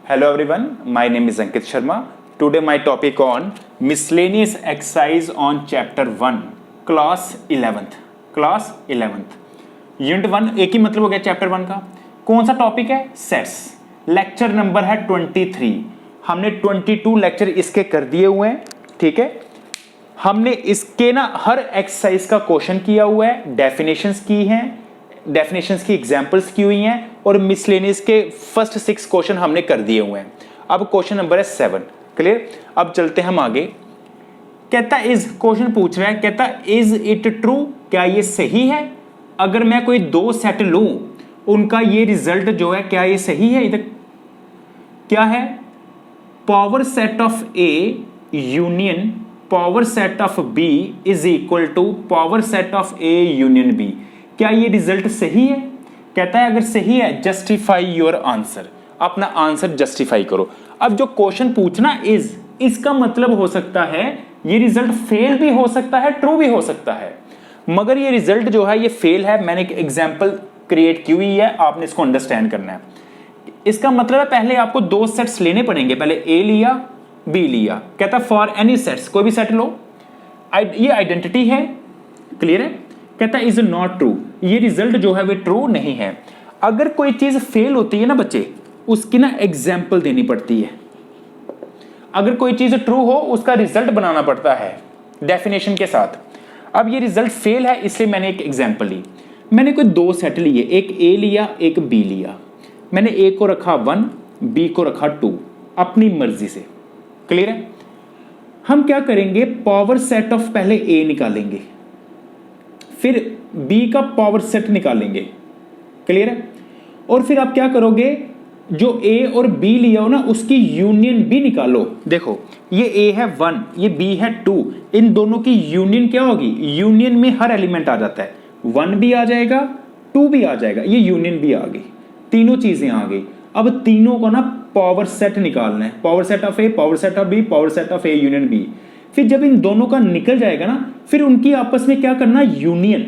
Hello everyone, my name is Ankit Sharma. Today my topic on miscellaneous exercise on chapter 1, class 11th. Class 11th. Unit 1 एक ही मतलब हो गया chapter 1 का. कौन सा टॉपिक है? सेट्स. लेक्चर नंबर है 23. हमने 22 लेक्चर इसके कर दिए हुए हैं. ठीक है, हमने इसके ना हर एक्सरसाइज का क्वेश्चन किया हुआ है, डेफिनेशंस की हैं, डेफिनेशंस की एग्जांपल्स की हुई हैं और मिसलेनियस के फर्स्ट 6 क्वेश्चन हमने कर दिए हुए हैं. अब क्वेश्चन नंबर है 7. क्लियर. अब चलते हैं हम आगे. कहता इज, क्वेश्चन पूछ रहा है, कहता इज इट ट्रू, क्या ये सही है? अगर मैं कोई दो सेट लूं, उनका ये रिजल्ट जो है क्या ये सही है? इधर क्या है? Power set of A union power set of B is equal to power set of A union B. क्या ये रिजल्ट सही है? कहता है अगर सही है जस्टिफाई योर आंसर, अपना आंसर जस्टिफाई करो. अब जो क्वेश्चन पूछना इज, इसका मतलब हो सकता है ये रिजल्ट फेल भी हो सकता है, ट्रू भी हो सकता है. मगर ये रिजल्ट जो है ये फेल है. मैंने एक एग्जांपल क्रिएट की हुई है, आपने इसको अंडरस्टैंड करना है. इसका मतलब है पहले आपको दो सेट्स लेने पड़ेंगे. पहले ए लिया, बी लिया. कहता फॉर एनी सेट्स, कोई भी सेट लो, ये आइडेंटिटी है. क्लियर है. कहता इज नॉट ट्रू, ये रिजल्ट जो है वो ट्रू नहीं है. अगर कोई चीज फेल होती है ना बच्चे, उसकी ना एग्जाम्पल देनी पड़ती है. अगर कोई चीज ट्रू हो उसका रिजल्ट बनाना पड़ता है डेफिनेशन के साथ. अब ये रिजल्ट फेल है, इसलिए मैंने एक एग्जाम्पल ली. मैंने कोई दो सेट लिए, एक ए लिया एक बी लिया. मैंने ए को रखा 1, बी को रखा 2, अपनी मर्जी से. क्लियर है. हम क्या करेंगे, पावर सेट ऑफ पहले ए निकालेंगे, फिर बी का पावर सेट निकालेंगे. क्लियर है. और फिर आप क्या करोगे, जो ए और बी लिया हो ना उसकी यूनियन भी निकालो. देखो ये ए है 1, ये बी है 2, इन दोनों की यूनियन क्या होगी? यूनियन में हर एलिमेंट आ जाता है. 1 भी आ जाएगा, 2 भी आ जाएगा, ये यूनियन भी आ गई, तीनों चीजें आ गई. अब तीनों को ना पावर सेट निकालना है. Power set of A, power set of B, power set of A union B. फिर जब इन दोनों का निकल जाएगा ना, फिर उनकी आपस में क्या करना, यूनियन.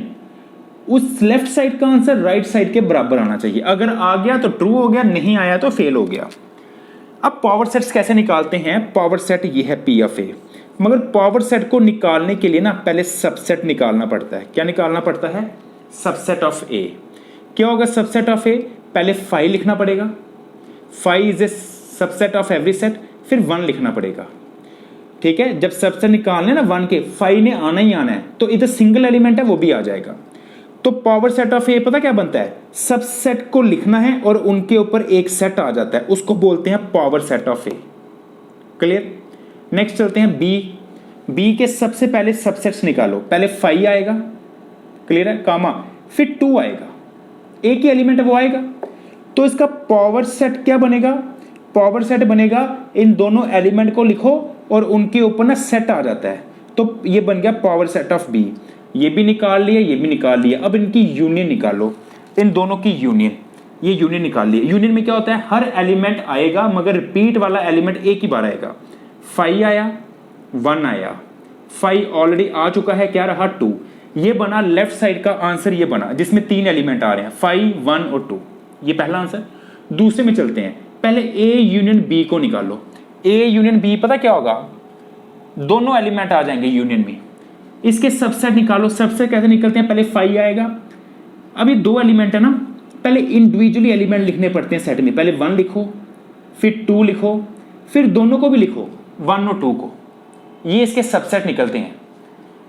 उस लेफ्ट साइड का आंसर राइट साइड के बराबर आना चाहिए. अगर आ गया तो ट्रू हो गया, नहीं आया तो फेल हो गया. अब पावर सेट्स कैसे निकालते हैं? पावर सेट ये है पी ऑफ ए. मगर पावर सेट को निकालने के लिए ना पहले सबसेट निकालना पड़ता है. क्या निकालना पड़ता है? सबसेट ऑफ ए. क्या होगा सबसेट ऑफ ए? पहले 5 लिखना पड़ेगा. 5 is a subset of every set. फिर 1 लिखना पड़ेगा. ठीक है. जब सबसेट निकालने ना 1 के, 5 ने आना ही आना है, तो इधर सिंगल एलिमेंट है वो भी आ जाएगा. तो पावर सेट ऑफ ए पता क्या बनता है? सबसेट को लिखना है और उनके ऊपर एक सेट आ जाता है, उसको बोलते हैं power set of A. Clear. Next चलते हैं बी. बी के सबसे पहले सबसेट्स निकालो. पहले 5 आएगा. क्लियर है. कामा, फिर 2 आएगा, एक ही एलिमेंट है वो आएगा. तो इसका पावर सेट क्या बनेगा? पावर सेट बनेगा, इन दोनों एलिमेंट को लिखो और उनके ऊपर ना सेट आ जाता है. तो ये बन गया पावर सेट ऑफ बी. ये भी निकाल लिया, ये भी निकाल लिया. अब इनकी यूनियन निकालो, इन दोनों की यूनियन. ये यूनियन निकाल लिया. यूनियन में क्या होता है, हर एलिमेंट आएगा मगर रिपीट वाला एलिमेंट एक ही बार आएगा. 5 आया, 1 आया, 5 ऑलरेडी आ चुका है, क्या रहा 2. ये बना लेफ्ट साइड का आंसर, ये बना जिसमें 3 एलिमेंट आ रहे हैं, 5, 1 और 2. ये पहला आंसर. दूसरे में चलते हैं. पहले ए यूनियन बी को निकालो. ए यूनियन बी पता क्या होगा, दोनों एलिमेंट आ जाएंगे यूनियन में. इसके सबसेट निकालो. सबसेट कैसे निकलते हैं? पहले 5 आएगा. अभी 2 एलिमेंट है ना, पहले इंडिविजुअली एलिमेंट लिखने पड़ते हैं सेट में. पहले 1 लिखो, फिर 2 लिखो, फिर दोनों को भी लिखो, 1 और 2 को. ये इसके सबसेट निकलते हैं.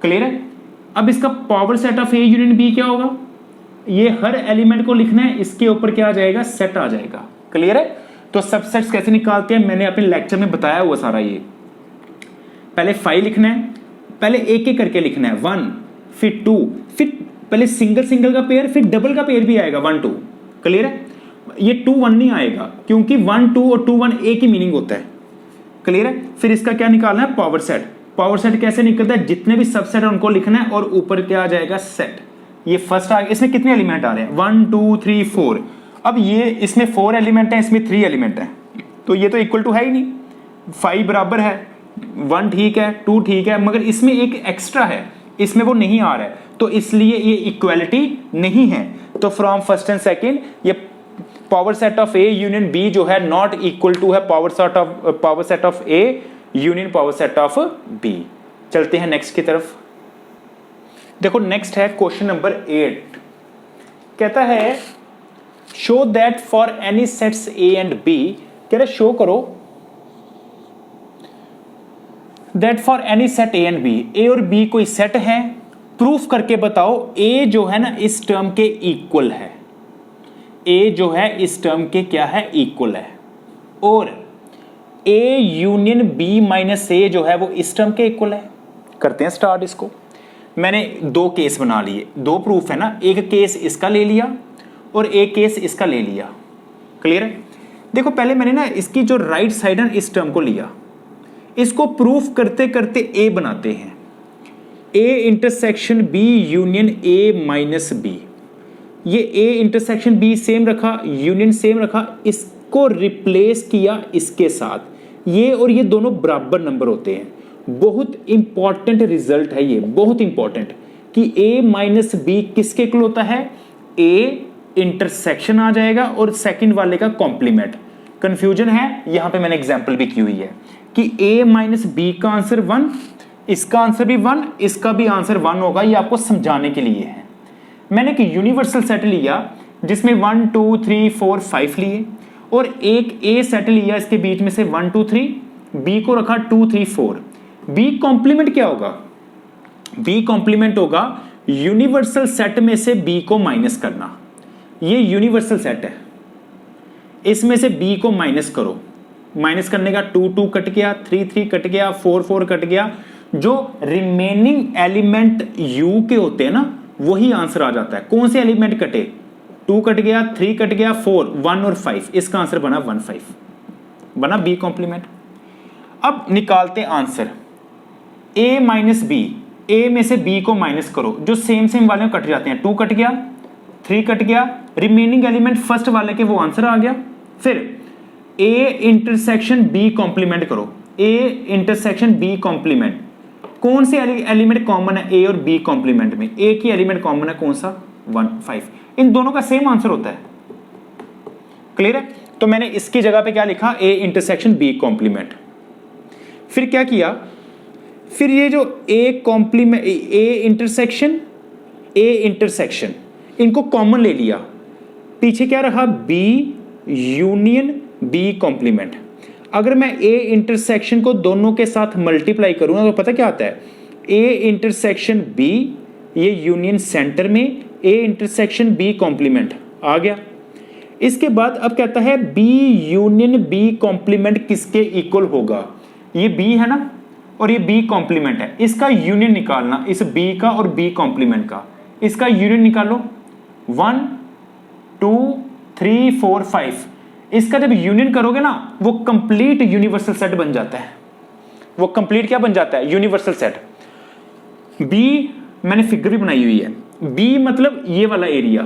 क्लियर है. अब इसका power set of A union B क्या होगा? ये हर एलिमेंट को लिखना है, इसके ऊपर क्या आ जाएगा, सेट आ जाएगा. क्लियर है. तो सबसेट्स कैसे निकालते हैं मैंने अपने लेक्चर में बताया हुआ सारा. ये पहले 5 लिखना है, पहले एक एक करके लिखना है. 1, फिर 2, फिर पहले सिंगल सिंगल का पेयर, फिर डबल का पेयर भी आएगा 1, 2. क्लियर है. ये 2, 1 नहीं आएगा क्योंकि 1, 2 और 2, 1 एक ही मीनिंग होता है. क्लियर है. फिर इसका क्या निकालना है, पावर सेट. पावर सेट कैसे निकलता है, जितने भी सबसेट है उनको लिखना है और ऊपर क्या आ जाएगा, सेट. ये फर्स्ट आ गया. इसमें कितने एलिमेंट आ रहे हैं, 1, 2, 3, 4. अब ये इसमें 4 एलिमेंट है, इसमें 3 एलिमेंट है, तो ये तो इक्वल टू है ही नहीं. 5 बराबर है, 1 ठीक है, 2 ठीक है, मगर इसमें एक एक्स्ट्रा है, इसमें वो नहीं आ रहा है, तो इसलिए ये इक्वालिटी नहीं है. तो फ्रॉम फर्स्ट एंड सेकंड ये power set of A union B जो है नॉट इक्वल टू है power set of A union power set of B. चलते हैं नेक्स्ट की तरफ। देखो नेक्स्ट है क्वेश्चन नंबर 8, कहता है show that for any sets A and B, कह रहे शो करो that for any set A and B, A और बी कोई सेट है, प्रूफ करके बताओ ए जो है ना इस टर्म के इक्वल है, ए जो है इस टर्म के क्या है इक्वल है, और ए यूनियन बी माइनस ए जो है वो इस टर्म के इक्वल है। करते हैं स्टार्ट इसको। मैंने दो केस बना लिए, दो प्रूफ है ना, एक केस इसका ले लिया और एक केस इसका ले लिया। क्लियर है? देखो पहले मैंने ना इसकी जो राइट साइड है इस टर्म को लिया, इसको प्रूफ करते करते ए बनाते हैं, A intersection B union A minus B, ये ए इंटरसेक्शन बी सेम रखा, यूनियन सेम रखा, इसको रिप्लेस किया इसके साथ, ये और ये दोनों बराबर नंबर होते हैं। बहुत इंपॉर्टेंट रिजल्ट है ये, बहुत इंपॉर्टेंट, कि a माइनस बी किसके इक्वल होता है, a इंटरसेक्शन आ जाएगा और सेकंड वाले का कॉम्प्लीमेंट। कंफ्यूजन है, यहां पे मैंने एग्जांपल भी की हुई है कि a माइनस बी का आंसर 1, इसका आंसर भी 1, इसका भी आंसर 1 होगा, ये आपको समझाने के लिए है। मैंने एक यूनिवर्सल सेट लिया जिसमें 1 2 3 4 5 लिए और एक a सेट लिया इसके बीच में से 1 2 3, b को रखा 2 3 4। बी कॉम्प्लीमेंट क्या होगा, बी कॉम्प्लीमेंट होगा यूनिवर्सल सेट में से बी को माइनस करना। ये यूनिवर्सल सेट है, इसमें से बी को माइनस करो, माइनस करने का 2 2 कट गया, 3 3 कट गया, 4 4 कट गया, जो रिमेनिंग एलिमेंट यू के होते हैं ना वही आंसर आ जाता है। कौन से एलिमेंट कटे, 2 कट गया, 3 कट गया, 4 1 और 5, इसका आंसर बना 1 5, बना बी कॉम्प्लीमेंट। अब निकालते answer, a minus B, A में से b को माइनस करो, जो सेम सेम वाले कट जाते हैं, 2 कट गया, 3 कट गया, रिमेनिंग एलिमेंट फर्स्ट वाले के वो आंसर आ गया। फिर a इंटरसेक्शन b कॉम्प्लीमेंट करो, a इंटरसेक्शन b कॉम्प्लीमेंट, कौन से एलिमेंट कॉमन है a और b कॉम्प्लीमेंट में, a की एलिमेंट कॉमन है कौन सा 1 5, इन दोनों का सेम आंसर होता है। क्लियर है? तो मैंने इसकी जगह पे क्या लिखा, a इंटरसेक्शन b कॉम्प्लीमेंट। फिर क्या किया, फिर ये जो ए कॉम्प्लीमेंट, ए इंटरसेक्शन इनको कॉमन ले लिया, पीछे क्या रहा बी यूनियन बी कॉम्प्लीमेंट। अगर मैं ए इंटरसेक्शन को दोनों के साथ मल्टीप्लाई करूंगा तो पता क्या आता है, ए इंटरसेक्शन बी, ये यूनियन सेंटर में, ए इंटरसेक्शन बी कॉम्प्लीमेंट आ गया। इसके बाद अब कहता है बी यूनियन बी कॉम्प्लीमेंट किसके इक्वल होगा, ये बी है ना और ये बी कॉम्प्लीमेंट है, इसका यूनियन निकालना, इस बी का और बी कॉम्प्लीमेंट का, इसका यूनियन निकालो 1 2 3 4 5, इसका जब यूनियन करोगे ना वो कंप्लीट यूनिवर्सल सेट बन जाता है। वो कंप्लीट क्या बन जाता है, यूनिवर्सल सेट। बी मैंने फिगर भी बनाई हुई है, बी मतलब ये वाला एरिया,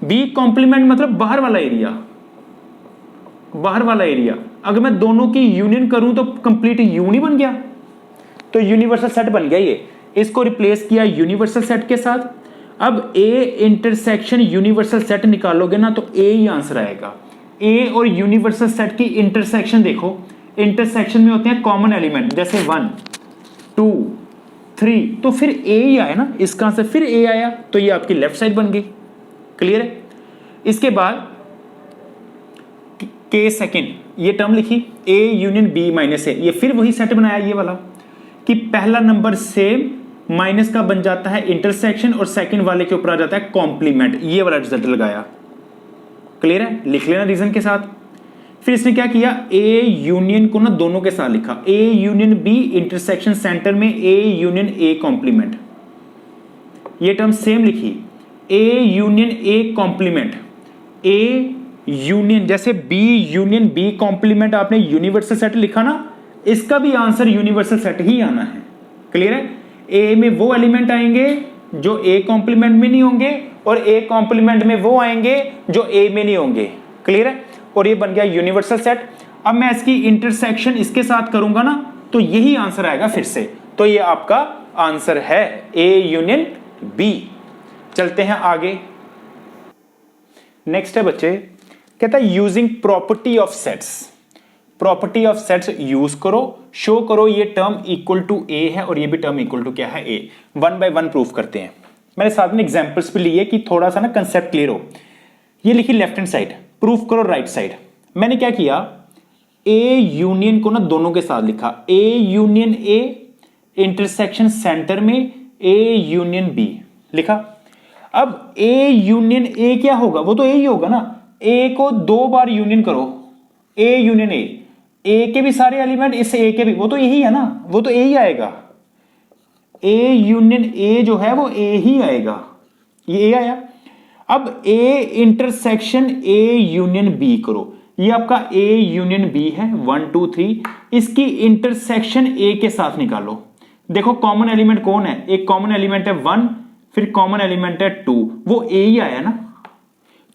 बी कॉम्प्लीमेंट मतलब बाहर वाला एरिया, बाहर वाला एरिया। अगर मैं दोनों की यूनियन करूं तो कंप्लीट यू नहीं बन गया, तो यूनिवर्सल सेट बन गया ये। इसको रिप्लेस किया यूनिवर्सल सेट के साथ। अब ए इंटरसेक्शन यूनिवर्सल सेट निकालोगे ना तो ए ही आंसर आएगा। ए और यूनिवर्सल सेट की इंटरसेक्शन देखो, इंटरसेक्शन में होते हैं कॉमन एलिमेंट, जैसे 1 2 3, तो फिर ए ही आया ना, इसका आंसर फिर ए आया, तो ये आपकी लेफ्ट साइड बन गई। क्लियर है? इसके बाद के सेकेंड ये टर्म लिखी, ए यूनियन बी माइनस ए, ये फिर वही सेट बनाया ये वाला कि पहला नंबर सेम, माइनस का बन जाता है इंटरसेक्शन और सेकंड वाले के ऊपर आ जाता है कॉम्प्लीमेंट, ये वाला रिजल्ट लगाया। क्लियर है? लिख लेना रीजन के साथ। फिर इसने क्या किया, ए यूनियन को ना दोनों के साथ लिखा, A union B intersection center में ए यूनियन ए कॉम्प्लीमेंट, ये टर्म सेम लिखी, A union A complement, A union जैसे बी यूनियन बी कॉम्प्लीमेंट आपने यूनिवर्सल सेट लिखा ना, इसका भी आंसर यूनिवर्सल सेट ही आना है। क्लियर है? ए में वो एलिमेंट आएंगे जो ए कॉम्प्लीमेंट में नहीं होंगे और ए कॉम्प्लीमेंट में वो आएंगे जो ए में नहीं होंगे। क्लियर है? और ये बन गया यूनिवर्सल सेट। अब मैं इसकी इंटरसेक्शन इसके साथ करूंगा ना तो यही आंसर आएगा फिर से, तो ये आपका आंसर है ए यूनियन बी। चलते हैं आगे। नेक्स्ट है बच्चे, कहता है using property of sets. Property of sets use करो, शो करो ये टर्म इक्वल टू ए है और ये भी टर्म इक्वल टू क्या है ए। 1 बाय 1 प्रूफ करते हैं। मैंने साथ में एग्जांपल्स भी लिए कि थोड़ा सा ना कंसेप्ट क्लियर हो। ये लिखी लेफ्ट हैंड साइड, प्रूफ करो राइट साइड। मैंने क्या किया, ए यूनियन को ना दोनों के साथ लिखा, A union A intersection center में ए यूनियन बी लिखा। अब ए यूनियन ए क्या होगा, वो तो ए ही होगा ना। ए को 2 बार यूनियन करो, ए यूनियन ए के भी सारे एलिमेंट इस ए के भी, वो तो यही है ना, वो तो ए ही आएगा। ए यूनियन ए जो है वो ए ही आएगा, ये ए आया। अब A intersection A union B करो, ये आपका ए यूनियन बी है 1 2 3, इसकी इंटरसेक्शन ए के साथ निकालो। देखो कॉमन एलिमेंट कौन है, एक कॉमन एलिमेंट है 1, फिर कॉमन एलिमेंट है 2, वो ए ही आया ना।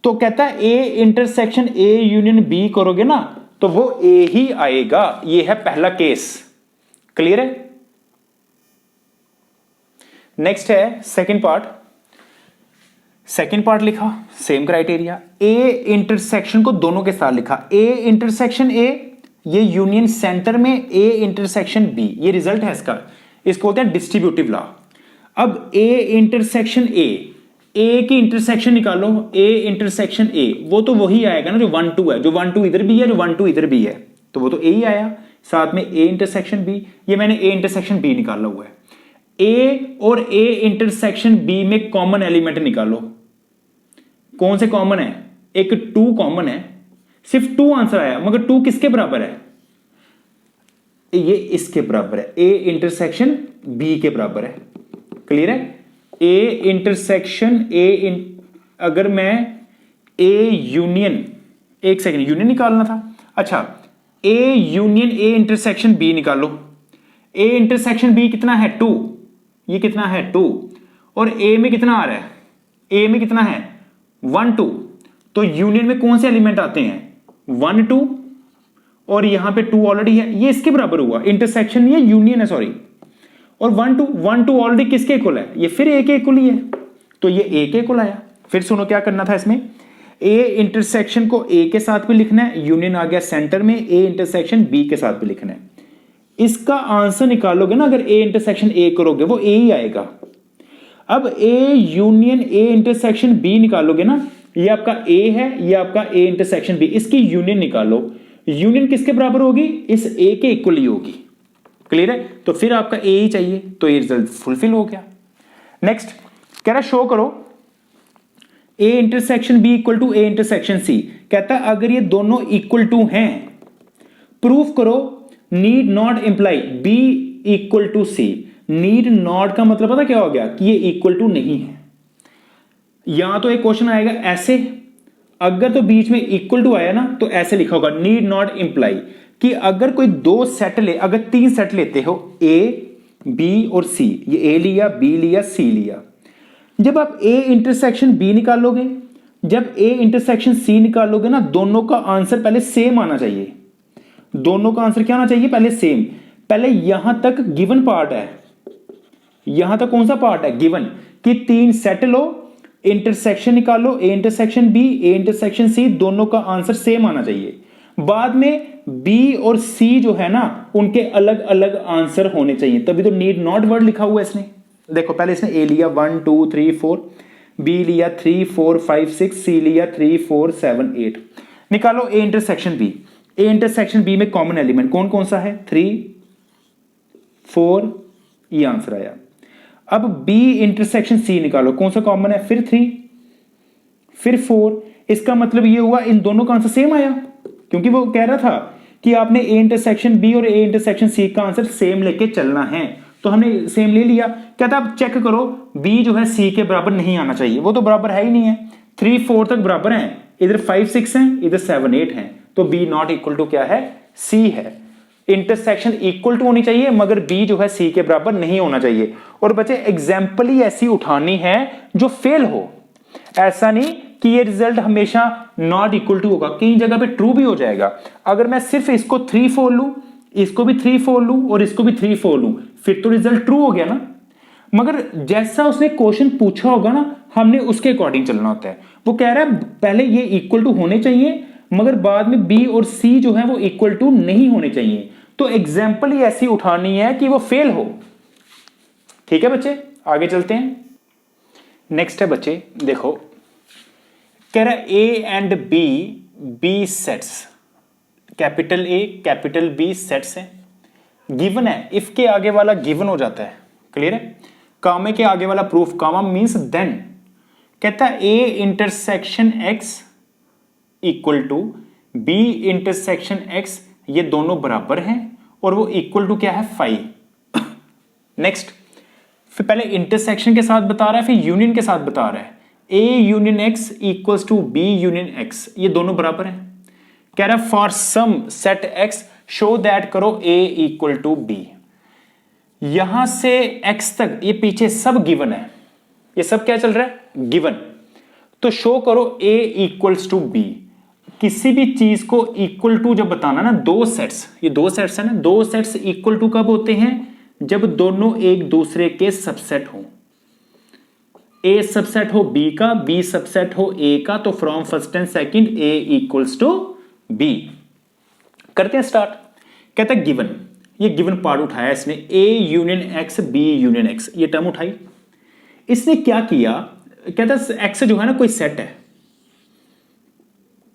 तो कहता है A intersection A union B करोगे ना तो वो ए ही आएगा। ये है पहला केस, क्लियर है। नेक्स्ट है सेकंड पार्ट। सेकंड पार्ट लिखा सेम क्राइटेरिया, ए इंटरसेक्शन को दोनों के साथ लिखा, ए इंटरसेक्शन ए, ये यूनियन सेंटर में ए इंटरसेक्शन बी, ये रिजल्ट है इसका, इसको होता है डिस्ट्रीब्यूटिव लॉ। अब ए इंटरसेक्शन ए की इंटरसेक्शन निकालो, ए इंटरसेक्शन ए, वो तो वही आएगा ना जो 1 2 है, जो 1 2 इधर भी है, जो 1 2 इधर भी है, तो वो तो ए ही आया। साथ में ए इंटरसेक्शन बी, ये मैंने ए इंटरसेक्शन बी निकाला हुआ है। ए और ए इंटरसेक्शन बी में कॉमन एलिमेंट निकालो, कौन से कॉमन है, एक 2 कॉमन है, सिर्फ 2 आंसर आया, मगर 2 किसके बराबर है, ये इसके बराबर है, ए इंटरसेक्शन बी के बराबर है, क्लियर है। ए इंटरसेक्शन अगर मैं ए यूनियन, एक सेकंड, यूनियन निकालना था, अच्छा A union A intersection B निकालो। ए इंटरसेक्शन बी कितना है 2, ये कितना है 2, और ए में कितना आ रहा है, ए में कितना है 1 2, तो यूनियन में कौन से एलिमेंट आते हैं 1 2, और यहां पे 2 ऑलरेडी है, ये इसके बराबर हुआ, इंटरसेक्शन ये यूनियन है सॉरी, और 1 2 ऑलरेडी किसके इक्वल है, ये फिर ए के इक्वल ही है, तो ये ए के इक्वल आया। फिर सुनो क्या करना था इसमें, ए इंटरसेक्शन को ए के साथ भी लिखना है, यूनियन आ गया सेंटर में, ए इंटरसेक्शन बी के साथ भी लिखना है। इसका आंसर निकालोगे ना, अगर ए इंटरसेक्शन ए करोगे वो ए ही आएगा। अब A union A intersection B निकालोगे ना, ये आपका ए है, ये आपका ए इंटरसेक्शन बी, इसकी यूनियन निकालो, यूनियन किसके बराबर होगी, इस ए के इक्वल ही होगी, क्लियर है। तो फिर आपका ए ही चाहिए, तो ये रिजल्ट फुलफिल हो गया। नेक्स्ट कह रहा शो करो A intersection B equal to A intersection C. कहता है अगर ये दोनों इक्वल टू हैं, प्रूफ करो need not imply B equal to C. Need not का मतलब पता क्या हो गया, कि ये इक्वल टू नहीं है। यहां तो एक क्वेश्चन आएगा ऐसे, अगर तो बीच में इक्वल टू आया ना तो ऐसे लिखा होगा नीड नॉट इंप्लाई, कि अगर कोई 2 सेट ले, अगर 3 सेट लेते हो ए बी और सी, ये ए लिया बी लिया सी लिया, जब आप ए इंटरसेक्शन बी निकालोगे, जब ए इंटरसेक्शन सी निकालोगे ना, दोनों का आंसर पहले सेम आना चाहिए। दोनों का आंसर क्या आना चाहिए, पहले सेम। पहले यहां तक गिवन पार्ट है, यहां तक कौन सा पार्ट है, गिवन, कि 3 सेट लो, इंटरसेक्शन निकालो, A intersection B A intersection C, दोनों का आंसर सेम आना चाहिए। बाद में बी और सी जो है ना, उनके अलग अलग आंसर होने चाहिए, तभी तो नीड नॉट वर्ड लिखा हुआ है इसने। देखो पहले इसने ए लिया 1 2 3 4, बी लिया 3 4 5 6, सी लिया 3 4 7 8। निकालो A intersection B. A intersection B में कॉमन एलिमेंट कौन कौन सा है, 3 4, ये आंसर आया। अब बी इंटरसेक्शन सी निकालो, कौन सा कॉमन है, फिर 3 फिर 4। इसका मतलब ये हुआ इन दोनों का आंसर सेम आया, क्योंकि वो कह रहा था कि आपने ए इंटरसेक्शन बी और ए इंटरसेक्शन सी का आंसर सेम लेके चलना है, तो हमने सेम ले लिया। कहता आप चेक करो बी जो है सी के बराबर नहीं आना चाहिए, वो तो बराबर है ही नहीं है, 3 4 तक बराबर हैं, इधर 5 6 हैं, इधर 7 8 हैं, तो बी नॉट इक्वल टू क्या है, सी है। इंटरसेक्शन इक्वल टू होनी चाहिए, मगर बी जो है सी के बराबर नहीं होना चाहिए। और बच्चे एग्जाम्पल ही ऐसी उठानी है जो फेल हो, ऐसा नहीं कि ये रिजल्ट हमेशा नॉट इक्वल टू होगा, कई जगह पे ट्रू भी हो जाएगा। अगर मैं सिर्फ इसको 3 4 लूं, इसको भी 3 4 लूं और इसको भी 3 4 लूं, फिर तो रिजल्ट ट्रू हो गया ना। मगर जैसा उसने क्वेश्चन पूछा होगा ना, हमने उसके अकॉर्डिंग चलना होता है। वो कह रहा है पहले ये इक्वल टू होने चाहिए, मगर बाद में बी और सी जो है वो इक्वल टू नहीं होने चाहिए। तो एग्जाम्पल ही ऐसी उठानी है कि वो फेल हो। ठीक है बच्चे, आगे चलते हैं। नेक्स्ट है बच्चे, देखो कह रहा है A and B B sets, capital A capital B sets है, गिवन है। इफ के आगे वाला गिवन हो जाता है, क्लियर है। कामे के आगे वाला प्रूफ, कामा मींस देन। कहता है A intersection X equal to B intersection X, ये दोनों बराबर हैं और वो इक्वल टू क्या है, 5। नेक्स्ट, फिर पहले इंटरसेक्शन के साथ बता रहा है, फिर यूनियन के साथ बता रहा है। A union X equals to B union X, ये दोनों बराबर हैं। कह रहा है for some set X show that करो ए इक्वल टू बी। यहां से एक्स तक ये पीछे सब गिवन है, ये सब क्या चल रहा है, गिवन। तो शो करो ए इक्वल्स टू बी। किसी भी चीज को इक्वल टू जब बताना ना, दो सेट्स, ये दो सेट्स है ना, दो सेट्स इक्वल टू कब होते हैं, जब दोनों एक दूसरे के सबसेट हो। ए सबसेट हो बी का, बी सबसेट हो ए का, तो from first and second A equals to B. करते हैं स्टार्ट। कहता है गिवन, ये गिवन पार्ट उठाया इसने, A union X B union X, ये टर्म उठाई। इसने क्या किया, कहता है एक्स जो है ना कोई सेट है,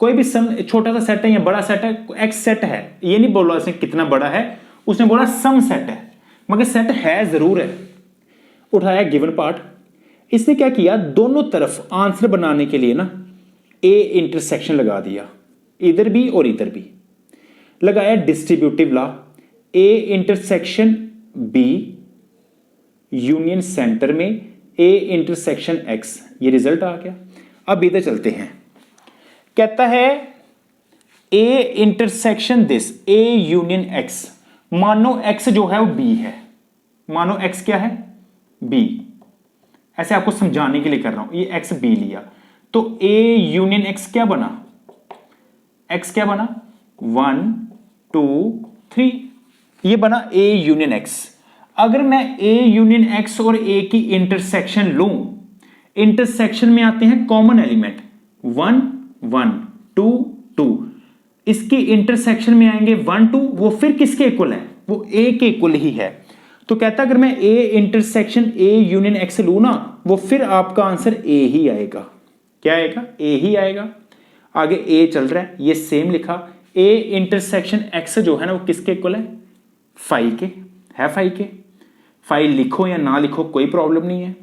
कोई भी सम छोटा सा सेट है या बड़ा सेट है, एक्स सेट है। ये नहीं बोला इसने कितना बड़ा है, उसने बोला सम सेट है, मगर सेट है जरूर है। उठाया गिवन पार्ट। इसने क्या किया, दोनों तरफ आंसर बनाने के लिए ना ए इंटरसेक्शन लगा दिया, इधर भी और इधर भी लगाया। Distributive law, A intersection B union center में ए इंटरसेक्शन एक्स, ये रिजल्ट आ गया। अब इधर चलते हैं। कहता है A intersection this A union X, मानो एक्स जो है वो बी है, मानो एक्स क्या है, बी। ऐसे आपको समझाने के लिए कर रहा हूं, ये एक्स बी लिया, तो ए यूनियन एक्स क्या बना, एक्स क्या बना, 1 2 3, ये बना ए यूनियन एक्स। अगर मैं ए यूनियन एक्स और ए की इंटरसेक्शन लूं, इंटरसेक्शन में आते हैं कॉमन एलिमेंट 1 1 2 2, इसकी इंटरसेक्शन में आएंगे 1 2, वो फिर किसके इक्वल है, वो ए के इक्वल ही है। तो कहता अगर मैं ए इंटरसेक्शन ए यूनियन एक्स लूं ना, वो फिर आपका आंसर ए ही आएगा। क्या आएगा, ए ही आएगा। आगे ए चल रहा है, ये सेम लिखा, ए इंटरसेक्शन एक्स जो है ना वो किसके इक्वल है, 5 के है, 5 के। 5 लिखो या ना लिखो कोई प्रॉब्लम नहीं है।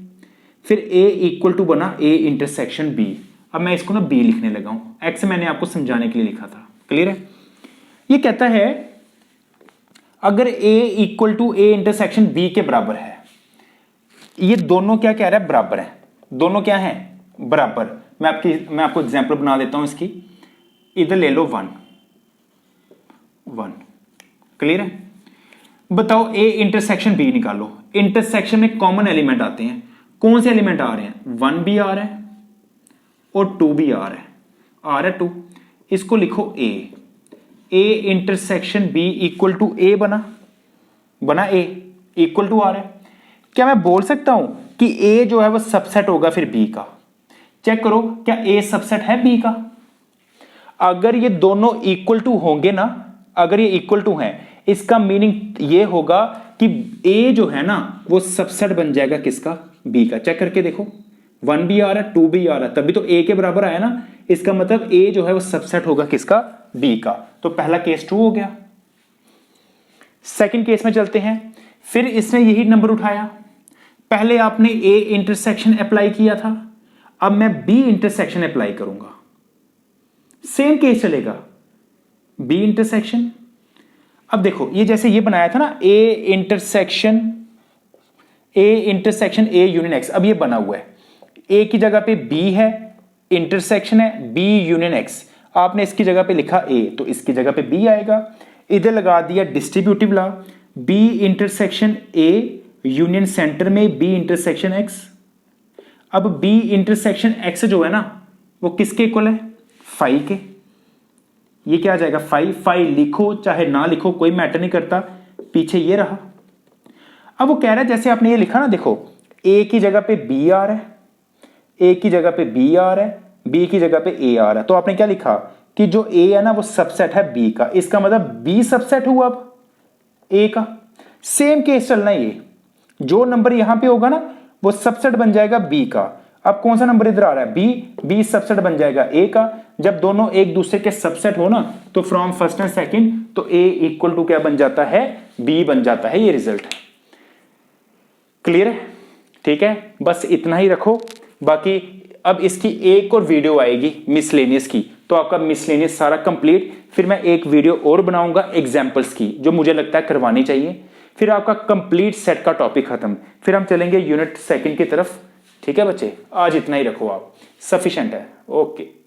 फिर ए इक्वल टू बना ए इंटरसेक्शन बी। अब मैं इसको ना बी लिखने लगा हूं, एक्स मैंने आपको समझाने के लिए लिखा था, क्लियर है। ये कहता है अगर A equal to A intersection B के बराबर है, ये दोनों क्या कह रहा है, बराबर है, दोनों क्या है, बराबर। मैं आपको एग्जांपल बना देता हूं इसकी। इधर ले लो 1 1, क्लियर है। बताओ ए इंटरसेक्शन बी निकालो। इंटरसेक्शन में कॉमन एलिमेंट आते हैं, कौन से एलिमेंट आ रहे हैं, 1 भी आ रहा है और 2 भी आ रहा है 2। इसको लिखो A intersection B equal to A बना ए इक्वल टू आ रहा है। क्या मैं बोल सकता हूं कि ए जो है वो सबसेट होगा फिर बी का? चेक करो, क्या ए सबसेट है बी का? अगर ये दोनों इक्वल टू होंगे ना, अगर ये इक्वल टू हैं, इसका मीनिंग ये होगा कि ए जो है ना वो सबसेट बन जाएगा किसका, बी का। चेक करके देखो, 1 भी आ रहा है 2 भी आ रहा है, तभी तो ए के बराबर आया ना। इसका मतलब ए जो है वो सबसेट होगा किसका, बी का। तो पहला केस ट्रू हो गया। सेकंड केस में चलते हैं। फिर इसने यही नंबर उठाया, पहले आपने ए इंटरसेक्शन अप्लाई किया था, अब मैं बी इंटरसेक्शन अप्लाई करूंगा, सेम केस चलेगा, बी इंटरसेक्शन। अब देखो ये जैसे ये बनाया था ना ए इंटरसेक्शन ए यूनियन एक्स, अब ये बना हुआ है, ए की जगह पे बी है, इंटरसेक्शन है बी यूनियन एक्स, आपने इसकी जगह पे लिखा ए, तो इसकी जगह पे बी आएगा। इधर लगा दिया distributive law, B intersection A union center में बी इंटरसेक्शन एक्स। अब बी इंटरसेक्शन एक्स जो है ना वो किसके इक्वल है, 5 के। ये क्या आ जाएगा, 5 लिखो चाहे ना लिखो कोई मैटर नहीं करता, पीछे ये रहा। अब वो कह रहा है जैसे आपने ये लिखा ना, देखो ए की जगह पे बी आ रहा है, ए की जगह पे बी आ रहा है, बी की जगह पे ए आ रहा है, तो आपने क्या लिखा कि जो ए है ना वो सबसेट है बी का, इसका मतलब बी सबसेट हुआ अब ए का। सेम केस चलना है, ये जो नंबर यहां पे होगा ना वो सबसेट बन जाएगा बी का। अब कौन सा नंबर इधर आ रहा है, बी, बी सबसेट बन जाएगा ए का। जब दोनों एक दूसरे के सबसेट हो ना तो फ्रॉम फर्स्ट एंड सेकंड तो ए इक्वल टू क्या बन जाता है, बी बन जाता है, ये रिजल्ट है। क्लियर है? ठीक है, बस इतना ही रखो। बाकी अब इसकी एक और वीडियो आएगी मिसलेनियस की, तो आपका मिसलेनियस सारा कंप्लीट। फिर मैं एक वीडियो और बनाऊंगा एग्जाम्पल्स की, जो मुझे लगता है करवानी चाहिए। फिर आपका कंप्लीट सेट का टॉपिक खत्म, फिर हम चलेंगे यूनिट सेकंड की तरफ। ठीक है बच्चे, आज इतना ही रखो आप, सफिशिएंट है। ओके।